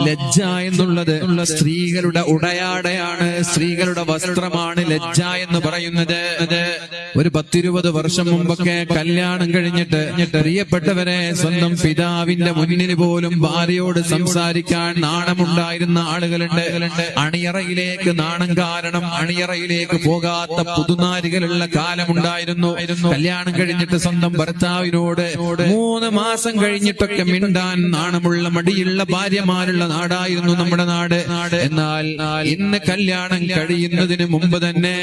ലജ്ജ എന്നുള്ളത് സ്ത്രീകളുടെ ഉടയാടയാണ്, സ്ത്രീകളുടെ വസ്ത്രമാണ് ലജ്ജ എന്ന് പറയുന്നത്. ഒരു 10-20 വർഷം മുമ്പൊക്കെ കല്യാണം കഴിഞ്ഞിട്ട് പ്രിയപ്പെട്ടവരെ സ്വന്തം പിതാവിന്റെ മുന്നിൽ പോലും ഭാര്യയോട് സംസാരിക്കാൻ നാണമുണ്ടായിരുന്ന ആളുകളുണ്ട്. അണിയറയിലേക്ക് നാണം കാരണം അണിയറയിലേക്ക് പോകാത്ത പുതുനാരികളുള്ള കാലമുണ്ടായിരുന്നു. കല്യാണം കഴിഞ്ഞിട്ട് സ്വന്തം ഭർത്താവിനോട് 3 മാസം കഴിഞ്ഞിട്ടൊക്കെ മിണ്ടാൻ നാണമുള്ള മടിയുള്ള ഭാര്യമാരുള്ള നാടായിരുന്നു നമ്മുടെ നാട്. എന്നാൽ ഇന്ന് കല്യാണം കഴിയുന്നതിന് മുമ്പ് തന്നെ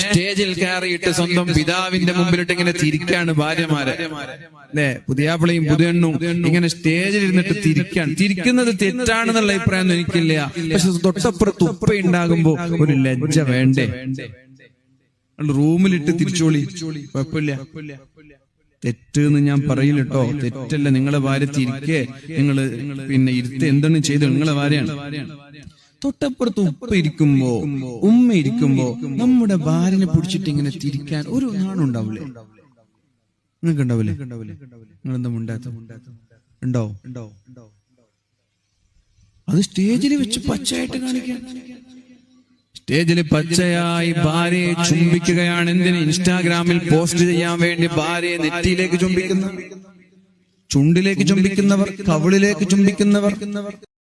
സ്റ്റേജിൽ കയറിയിട്ട് സ്വന്തം പിതാവിന്റെ മുമ്പിലിട്ട് ഇങ്ങനെ തിരിക്കാണ് ഭാര്യമാരെ. അല്ലെ, പുതിയാപ്പിളയും പുതിയണ്ണും ഇങ്ങനെ സ്റ്റേജിൽ ഇരുന്നിട്ട് തിരിക്കുന്നത് തെറ്റാണെന്നുള്ള അഭിപ്രായം എനിക്കില്ല. പക്ഷെ തൊട്ടപ്പുറത്ത് ഉപ്പയുണ്ടാകുമ്പോ ഒരു ലജ്ജ വേണ്ടേ? റൂമിലിട്ട് തിരിച്ചോളി, കുഴപ്പമില്ല. തെറ്റ് എന്ന് ഞാൻ പറയില്ല കേട്ടോ, തെറ്റല്ല. നിങ്ങളെ ഭാര്യ തിരിക്കേ, നിങ്ങള് പിന്നെ ഇരുത്ത് എന്താണ് ചെയ്ത് നിങ്ങളെ ഭാര്യയാണ്. തൊട്ടപ്പുറത്ത് ഉപ്പ ഇരിക്കുമ്പോ ഉമ്മ ഇരിക്കുമ്പോ നമ്മുടെ ഭാര്യനെ പിടിച്ചിട്ട് ഇങ്ങനെ തിരിക്കാൻ ഒരു നാണുണ്ടാവില്ലേ? നിങ്ങൾക്ക് ഉണ്ടാവില്ലേ? നിങ്ങളെന്താ മുണ്ടാത്ത? ഉണ്ടോ? അത് സ്റ്റേജിൽ വെച്ച് പച്ചയായിട്ട് കാണിക്കാൻ. സ്റ്റേജിൽ പച്ചയായി ഭാര്യയെ ചുംബിക്കുകയാണ്. എന്തിന്? ഇൻസ്റ്റാഗ്രാമിൽ പോസ്റ്റ് ചെയ്യാൻ വേണ്ടി ഭാര്യയെ നെറ്റിയിലേക്ക് ചുംബിക്കുന്ന, ചുണ്ടിലേക്ക് ചുംബിക്കുന്നവർ, കവിളിലേക്ക് ചുംബിക്കുന്നവർ.